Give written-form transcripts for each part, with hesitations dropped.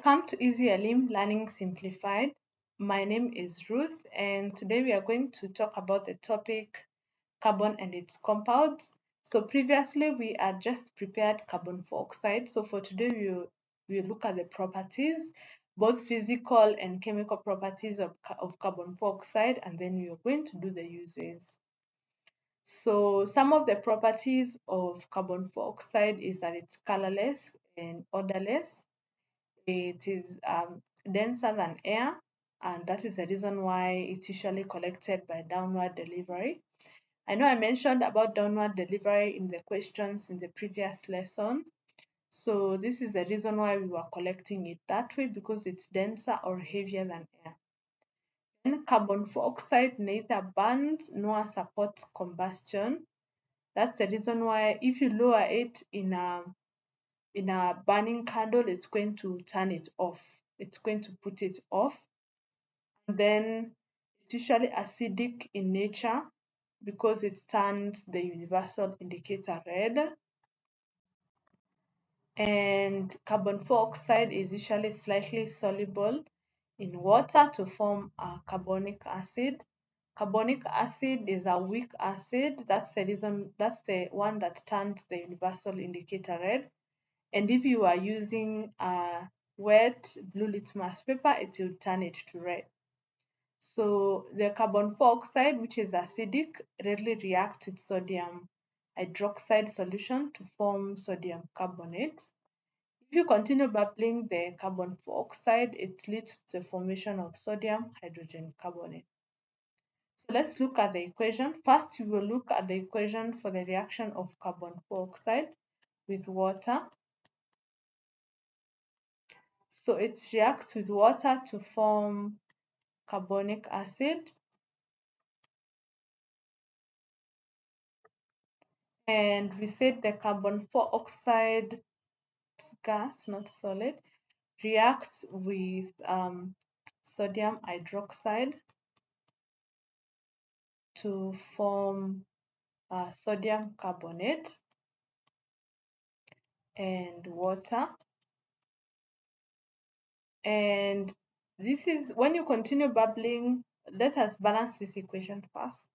Welcome to Easy Alim Learning Simplified. My name is Ruth, and today we are going to talk about the topic carbon and its compounds. So previously we had just prepared carbon for oxide. So for today we look at the properties, both physical and chemical properties of carbon dioxide, and then we are going to do the uses. So some of the properties of carbon dioxide is that it's colorless and odorless. It is denser than air, and that is the reason why it's usually collected by downward delivery. I know I mentioned about downward delivery in the questions in the previous lesson. So this is the reason why we were collecting it that way, because it's denser or heavier than air. Then carbon dioxide neither burns nor supports combustion. That's the reason why if you lower it in a burning candle, it's going to turn it off. It's going to put it off. And then it's usually acidic in nature because it turns the universal indicator red. And carbon dioxide is usually slightly soluble in water to form a carbonic acid. Carbonic acid is a weak acid. That's the one that turns the universal indicator red. And if you are using a wet blue litmus paper, it will turn it to red. So the carbon dioxide, which is acidic, readily reacts with sodium hydroxide solution to form sodium carbonate. If you continue bubbling the carbon dioxide, it leads to the formation of sodium hydrogen carbonate. So let's look at the equation. First, we will look at the equation for the reaction of carbon dioxide with water. So it reacts with water to form carbonic acid. And we said the carbon dioxide gas, not solid, reacts with sodium hydroxide to form sodium carbonate and water. And this is when you continue bubbling, let us balance this equation first.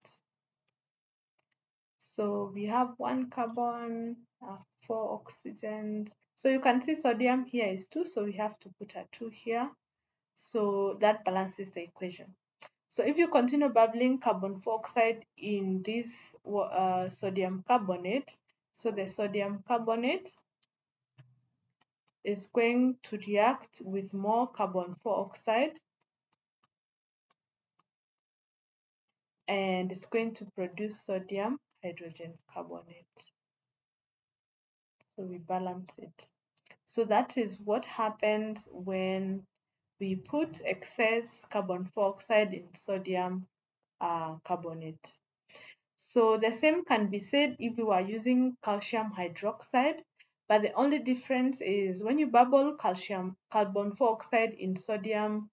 So we have one carbon, 4 oxygens. So you can see sodium here is 2, so we have to put a 2 here. So that balances the equation. So if you continue bubbling carbon dioxide in this sodium carbonate, so the sodium carbonate is going to react with more carbon dioxide and it's going to produce sodium hydrogen carbonate. So we balance it. So that is what happens when we put excess carbon dioxide in sodium carbonate. So the same can be said if you are using calcium hydroxide, but the only difference is when you bubble carbon dioxide in sodium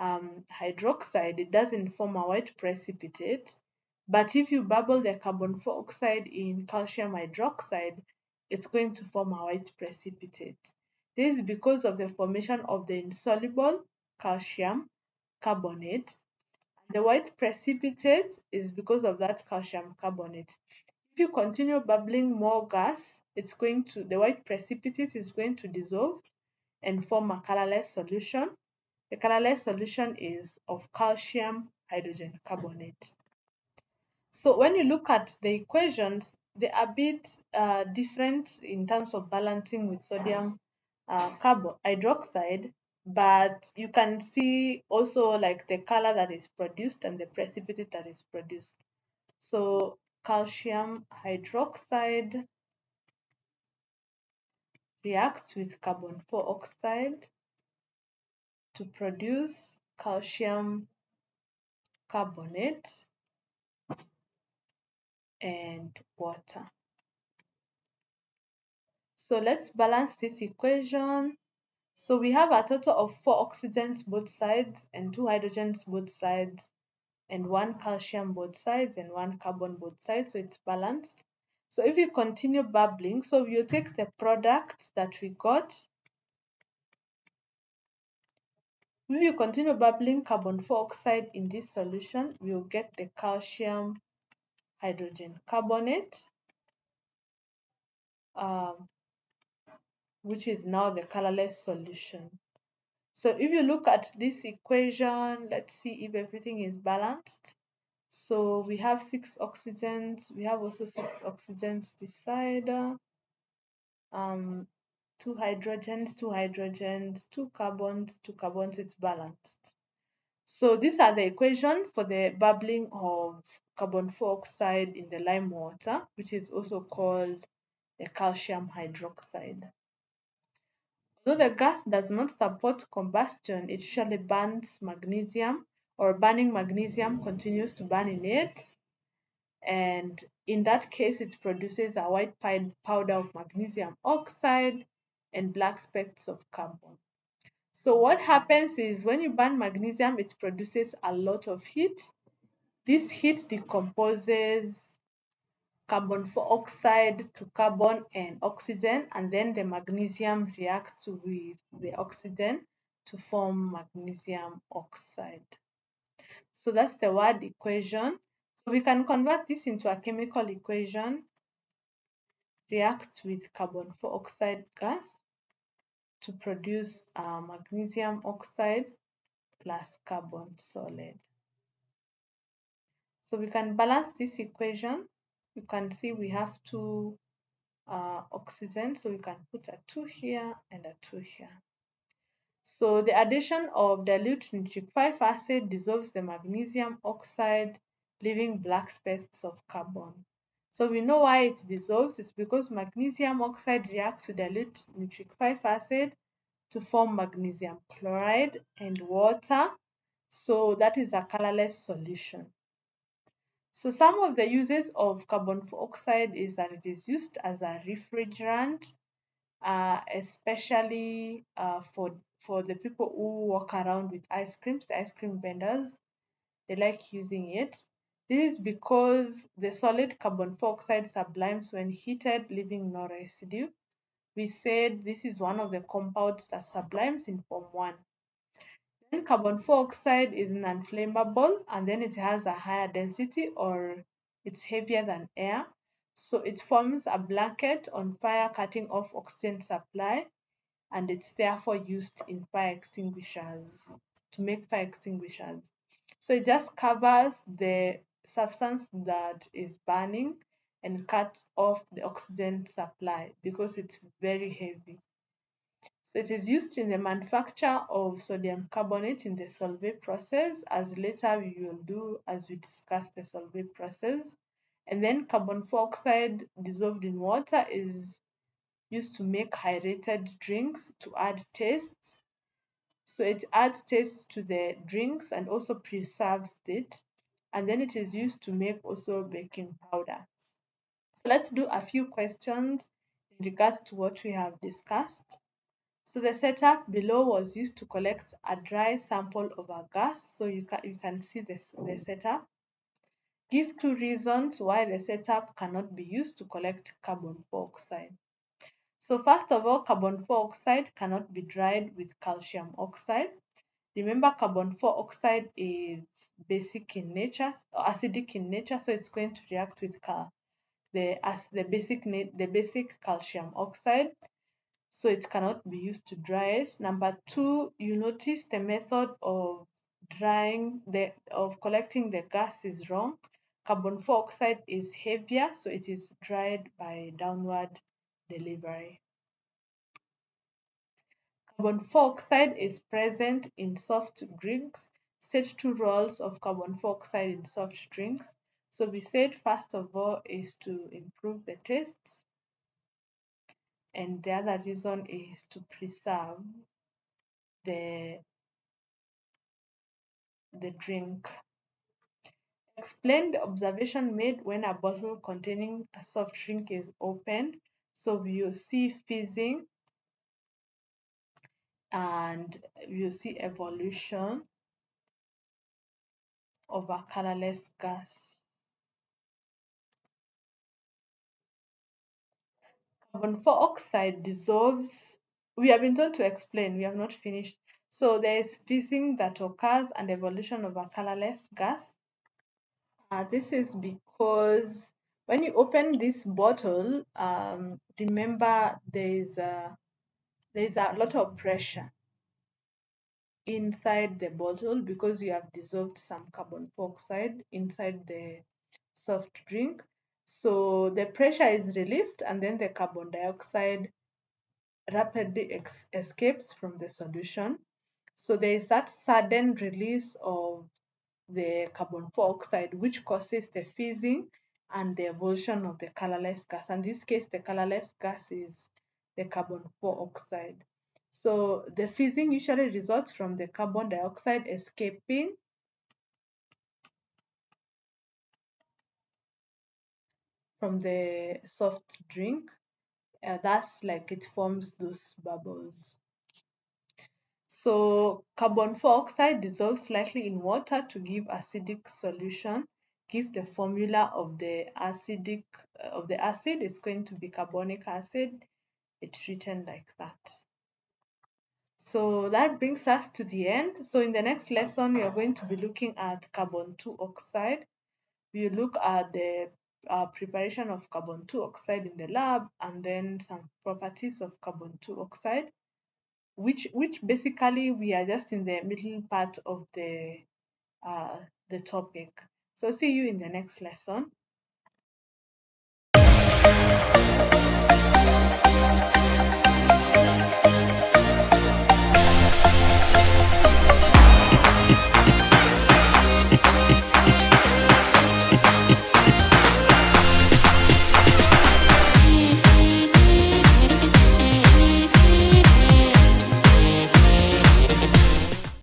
hydroxide, it doesn't form a white precipitate. But if you bubble the carbon dioxide in calcium hydroxide, it's going to form a white precipitate. This is because of the formation of the insoluble calcium carbonate. The white precipitate is because of that calcium carbonate. If you continue bubbling more gas, the white precipitate is going to dissolve and form a colorless solution. The colorless solution is of calcium hydrogen carbonate. So when you look at the equations, they are a bit different in terms of balancing with sodium hydroxide, but you can see also like the color that is produced and the precipitate that is produced. So calcium hydroxide reacts with carbon dioxide to produce calcium carbonate and water. So let's balance this equation. So we have a total of 4 oxygens both sides and 2 hydrogens both sides and 1 calcium both sides and 1 carbon both sides. So it's balanced. So if you continue bubbling, so you take the product that we got If you continue bubbling carbon dioxide in this solution, we'll get the calcium hydrogen carbonate, um, which is now the colorless solution. So if you look at this equation, let's see if everything is balanced. So we have 6 oxygens, we have also 6 oxygens this side, um, 2 hydrogens, 2 hydrogens, 2 carbons, 2 carbons, it's balanced. So these are the equation for the bubbling of carbon dioxide in the lime water, which is also called the calcium hydroxide. Though the gas does not support combustion, it usually burns magnesium, or burning magnesium continues to burn in it. And in that case, it produces a white powder of magnesium oxide and black specks of carbon. So what happens is when you burn magnesium, it produces a lot of heat. This heat decomposes carbon dioxide to carbon and oxygen, and then the magnesium reacts with the oxygen to form magnesium oxide. So that's the word equation. So we can convert this into a chemical equation. Reacts with carbon dioxide gas to produce magnesium oxide plus carbon solid. So we can balance this equation. You can see we have two oxygen, so we can put a 2 here and a 2 here. So the addition of dilute nitric 5 acid dissolves the magnesium oxide, leaving black specks of carbon. So we know why it dissolves. It's because magnesium oxide reacts with dilute nitric 5 acid to form magnesium chloride and water. So that is a colorless solution. So some of the uses of carbon dioxide is that it is used as a refrigerant, especially for the people who walk around with ice creams, the ice cream vendors. They like using it. This is because the solid carbon dioxide sublimes when heated, leaving no residue. We said this is one of the compounds that sublimes in Form 1. Then carbon dioxide is non-flammable, and then it has a higher density, or it's heavier than air. So it forms a blanket on fire, cutting off oxygen supply, and it's therefore used in fire extinguishers, to make fire extinguishers. So it just covers the substance that is burning and cuts off the oxygen supply because it's very heavy. It is used in the manufacture of sodium carbonate in the solvate process, as later we will do as we discuss the solvate process. And then carbon dioxide dissolved in water is used to make hydrated drinks to add tastes. So it adds taste to the drinks and also preserves it. And then it is used to make also baking powder. Let's do a few questions in regards to what we have discussed. So the setup below was used to collect a dry sample of a gas. So you can see the setup. Give 2 reasons why the setup cannot be used to collect carbon dioxide. So first of all, carbon dioxide cannot be dried with calcium oxide. Remember, carbon dioxide is basic in nature, or acidic in nature, so it's going to react with the basic calcium oxide. So it cannot be used to dry it. Number two, you notice the method of collecting the gas is wrong. Carbon dioxide is heavier, so it is dried by downward delivery. Carbon dioxide is present in soft drinks. Stage 2 roles of carbon dioxide in soft drinks. So we said first of all is to improve the tastes, and the other reason is to preserve the drink. Explain the observation made when a bottle containing a soft drink is opened. So you see fizzing and you see evolution of a colorless gas. Carbon dioxide dissolves. We have been told to explain, we have not finished. So there is fizzing that occurs and evolution of a colorless gas. This is because when you open this bottle, remember there is a lot of pressure inside the bottle because you have dissolved some carbon dioxide inside the soft drink. So the pressure is released and then the carbon dioxide rapidly escapes from the solution. So there is that sudden release of the carbon dioxide, which causes the fizzing and the evolution of the colorless gas. In this case, the colorless gas is the carbon dioxide. So the fizzing usually results from the carbon dioxide escaping from the soft drink. That's like it forms those bubbles. So carbon dioxide dissolves slightly in water to give acidic solution. Give the formula of the acid is going to be carbonic acid. It's written like that. So that brings us to the end. So in the next lesson, we are going to be looking at carbon 2 oxide. We look at the preparation of carbon 2 oxide in the lab and then some properties of carbon 2 oxide, which basically we are just in the middle part of uh, the topic. So see you in the next lesson.